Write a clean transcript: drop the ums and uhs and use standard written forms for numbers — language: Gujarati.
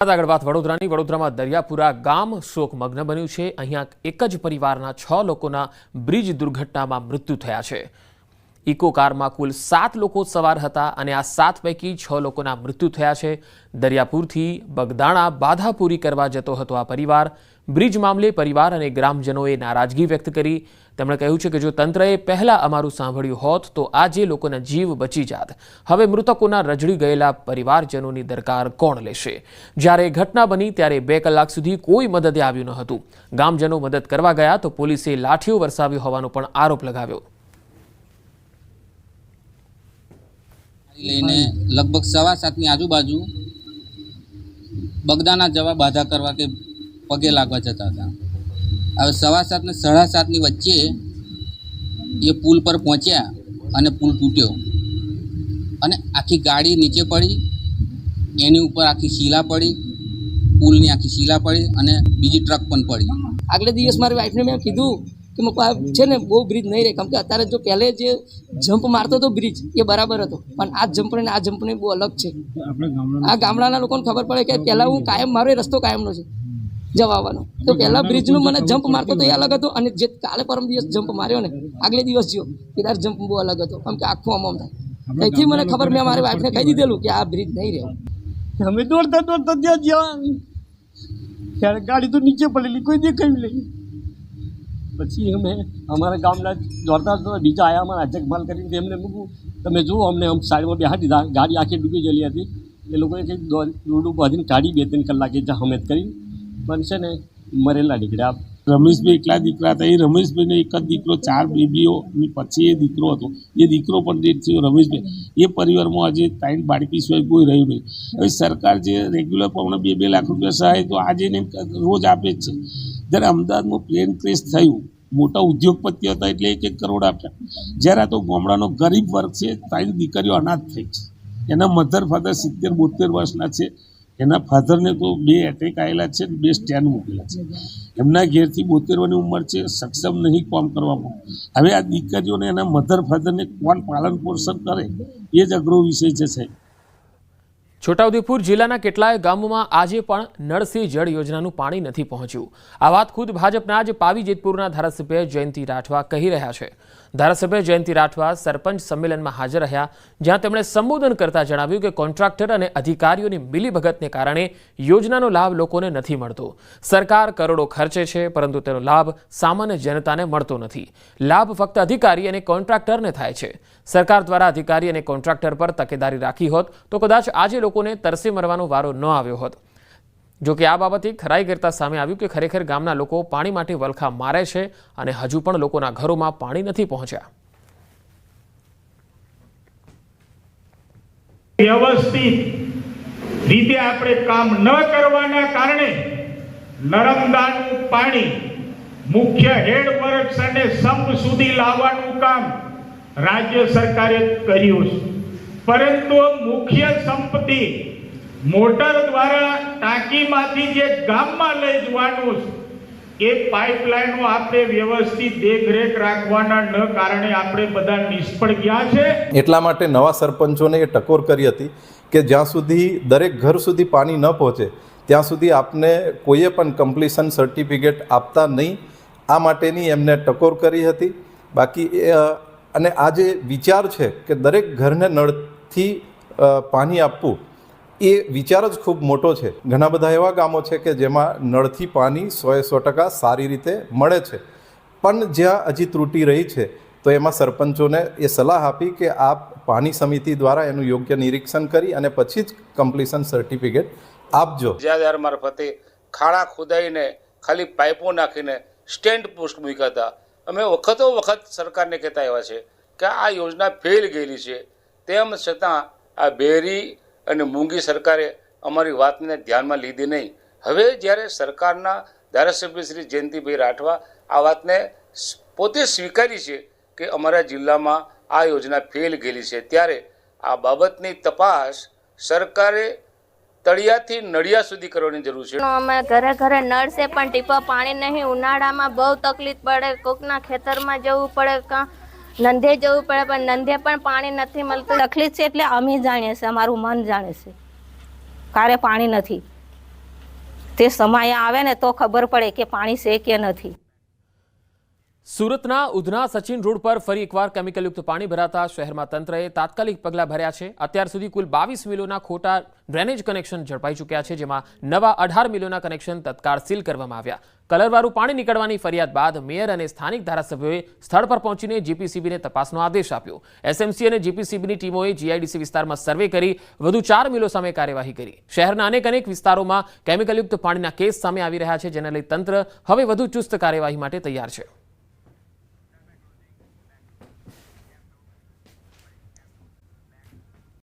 આગળ વાત વડોદરામાં દરિયાપુરા ગામ શોકમગ્ન બન્યું છે। અહીંયા એક જ પરિવારના 6 લોકોના બ્રિજ દુર્ઘટનામાં મૃત્યુ થયા છે। ઇકો કારમાં કુલ 7 લોકો સવાર હતા અને આ 7 પૈકી 6 લોકોના મૃત્યુ થયા છે। દરિયાપુરથી બગદાણા બાધાપુરી કરવા જતો હતો આ પરિવાર। બ્રિજ મામલે પરિવાર અને ગ્રામજનોએ નારાજગી વ્યક્ત કરી। તેમણે કહ્યું છે કે જો તંત્રએ પહેલા અમારું સાંભળ્યું હોત તો આજે લોકોના જીવ બચી જાત। હવે મૃતકોના રજડી ગયેલા પરિવારજનોની દરકાર કોણ લેશે? જ્યારે ઘટના બની ત્યારે 2 કલાક સુધી કોઈ મદદે આવ્યું ન હતું। ગામજનો મદદ કરવા ગયા તો પોલીસે લાઠીઓ વરસાવ્યો હોવાનો પણ આરોપ લગાવ્યો। લઈને લગભગ 7:15 આજુબાજુ બગદાણા જવા બાધા કરવા કે પગે લાગવા જતા હતા। હવે 7:15 ને 7:30 ની વચ્ચે એ પુલ પર પહોંચ્યા અને પુલ તૂટ્યો અને આખી ગાડી નીચે પડી, એની ઉપર આખી શીલા પડી, પુલની આખી શીલા પડી અને બીજી ટ્રક પણ પડી। આગલે દિવસ મારી વાઈફને મેં કીધું કે છે ને બહુ બ્રિજ નહીં રહે, કેમ કે અત્યારે જો પહેલે જે જમ્પ મારતો હતો બ્રિજ એ બરાબર હતો, પણ આ જમ્પને બહુ અલગ છે। આ ગામડાના લોકોને ખબર પડે કે પહેલાં હું કાયમ મારો રસ્તો કાયમનો છે જવા આવવાનો, તો પહેલાં બ્રિજનું મને જમ્પ મારતો તો એ અલગ હતો અને જે કાલે પરમ દિવસ જમ્પ માર્યો ને આગલે દિવસ જ્યો એ તાર જમ્પ બહુ અલગ હતો, કેમ કે આખું આમ થાય। તેથી મને ખબર, મેં મારી વાઈફને કહી દીધેલું કે આ બ્રિજ નહીં રહે। અમે દોડતા ત્યાં જ્યાં ત્યારે ગાડી તો નીચે પડેલી, કોઈ દેખાયું નહીં। પછી અમે અમારા ગામના દોડતા બીજા આવ્યા, અમારા જગમાલ કરીને એમને મૂકું, તમે જુઓ અમને આમ સાઈડમાં બેસા દીધા। ગાડી આખી ડૂબી ગયેલી હતી, એ લોકોએ કંઈક દોરડું બાંધીને કાઢી 2-3 કલાકે હમેત કરીને પણ છે ને મરેલા નીકળ્યા। રમેશભાઈ એકલા દીકરા હતા। એ રમેશભાઈને એક જ દીકરો, 4 બેબીઓની પછી એ દીકરો હતો, એ દીકરો પણ ડેથ થયો રમેશભાઈ। એ પરિવારમાં આજે 3 બાળકી સિવાય કોઈ રહ્યું નહીં। હવે સરકાર જે રેગ્યુલર પ્રમાણે 2-2 લાખ રૂપિયા સહાય તો આજે એને રોજ આપે જ છે। જ્યારે અમદાવાદમાં પ્લેન ક્રેશ થયું, મોટા ઉદ્યોગપતિ હતા એટલે 1-1 કરોડ આપ્યા। જ્યારે આ તો ગામડાનો ગરીબ વર્ગ છે, 3 દીકરીઓ અનાથ થઈ છે। એના મધર ફાધર 70-72 વર્ષના છે, એના ફાધરને તો 2 એટેક આવેલા છે, 2 સ્ટેન્ડ મૂકેલા છે। એમના ઘેરથી 72 વર્ષની ઉંમર છે, સક્ષમ નહીં કામ કરવામાં। હવે આ દીકરીઓને એના મધર ફાધરને કોણ પાલન પોષણ કરે, એ જ અઘરો વિષય છે સાહેબ। છોટાઉદેપુર જિલ્લાના કેટલાય ગામોમાં આજે પણ નળ સે જળ યોજનાનું પાણી નથી પહોંચ્યું। આ વાત ખુદ ભાજપના જ પાવી જેતપુરના ધારાસભ્ય જયંતિ રાઠવા કહી રહ્યા છે। ધારાસભ્ય જયંતિ રાઠવા સરપંચ સંમેલનમાં હાજર રહ્યા, જ્યાં તેમણે સંબોધન કરતા જણાવ્યું કે કોન્ટ્રાક્ટર અને અધિકારીઓની મિલીભગતને કારણે યોજનાનો લાભ લોકોને નથી મળતો। સરકાર કરોડો ખર્ચે છે, પરંતુ તેનો લાભ સામાન્ય જનતાને મળતો નથી। લાભ ફક્ત અધિકારી અને કોન્ટ્રાક્ટરને થાય છે। સરકાર દ્વારા અધિકારી અને કોન્ટ્રાક્ટર પર તકેદારી રાખી હોત તો કદાચ આજે લોકોને તરસે મરવાનો વારો ન આવ્યો હોત। જો કે આ બાબતે ખરાઈ કરતા સામે આવ્યું કે ખરેખર ગામના લોકો પાણી માટે વલખા મારે છે અને હજુ પણ લોકોના ઘરોમાં પાણી નથી પહોંચ્યા। વ્યવસ્થિત રીતે આપણે કામ ન કરવાના કારણે નર્મદાનું પાણી મુખ્ય હેડવર્ક્સ અને સંપ સુધી લાવવાનું કામ રાજ્ય સરકારે કર્યું છે, પરંતુ મુખ્ય સંપત્તિ મોટર દ્વારા ટાંકીમાંથી જે ગામમાં લઈ જવાનું છે એ પાઇપલાઇનો આપણે વ્યવસ્થિત દેખરેખ રાખવાના ન કારણે આપણે બધા નિષ્ફળ ગયા છે। એટલા માટે નવા સરપંચોને એ ટકોર કરી હતી કે જ્યાં સુધી દરેક ઘર સુધી પાણી ન પહોંચે ત્યાં સુધી આપને કોઈએ પણ કમ્પ્લીશન સર્ટિફિકેટ આપતા નહીં, આ માટેની એમને ટકોર કરી હતી। બાકી અને આ જે વિચાર છે કે દરેક ઘરને નળથી પાણી આપવું, એ વિચાર જ ખૂબ મોટો છે। ઘણા બધા એવા ગામો છે કે જેમાં નળથી પાણી 100% સારી રીતે મળે છે, પણ જ્યાં હજી ત્રુટિ રહી છે તો એમાં સરપંચોને એ સલાહ આપી કે આપ પાણી સમિતિ દ્વારા એનું યોગ્ય નિરીક્ષણ કરી અને પછી જ કમ્પ્લીશન સર્ટિફિકેટ આપજો। જ્યાં મારફતે ખાડા ખોદાઈને ખાલી પાઇપો નાખીને સ્ટેન્ડ પોસ્ટ મૂક્યા હતા। અમે વખતો વખત સરકારને કહેતા આવ્યા છે કે આ યોજના ફેલ ગયેલી છે, તેમ છતાં આ બેરી અને મૂંગી સરકારે અમારી વાતને ધ્યાનમાં લીધી નહીં। હવે જ્યારે સરકારના ધારાસભ્ય શ્રી જયંતિભાઈ રાઠવા આ વાતને પોતે સ્વીકારી છે કે અમારા જિલ્લામાં આ યોજના ફેલ ગયેલી છે, ત્યારે આ બાબતની તપાસ સરકારે તળિયાથી નળિયા સુધી કરવાની જરૂર છે। અમારા ઘરે ઘરે નળ છે પણ ટીપા પાણી નહીં। ઉનાળામાં બહુ તકલીફ પડે, કોકના ખેતરમાં જવું પડે, નંધે જવું પડે, પણ નંધે પણ પાણી નથી મળતું। તકલીફ છે એટલે અમે જાણીએ છીએ, અમારું મન જાણે છે, કારે પાણી નથી। તે સમય આવે ને તો ખબર પડે કે પાણી છે કે નથી. સુરતના ઉધના સચિન રોડ પર ફરી એકવાર કેમિકલયુક્ત પાણી ભરાતા શહેરમાં તંત્રએ તાત્કાલિક પગલાં ભર્યા છે. અત્યાર સુધી કુલ 22 મિલોના ખોટા ડ્રેનેજ કનેક્શન ઝડપાઈ ચૂક્યા છે, જેમાં નવા 18 મિલોના કનેક્શન તત્કાળ સીલ કરવામાં આવ્યા. કલરવાળું પાણી નીકળવાની ફરિયાદ બાદ મેયર અને સ્થાનિક ધારાસભ્યોએ સ્થળ પર પહોંચીને જીપીસીબીને તપાસનો આદેશ આપ્યો. એસએમસી અને જીપીસીબીની ટીમોએ જીઆઈડીસી વિસ્તારમાં સર્વે કરી વધુ 4 મિલો સામે કાર્યવાહી કરી. શહેરના અનેક વિસ્તારોમાં કેમિકલયુક્ત પાણીના કેસ સામે આવી રહ્યા છે, જેને લઈ તંત્ર હવે વધુ ચુસ્ત કાર્યવાહી માટે તૈયાર છે.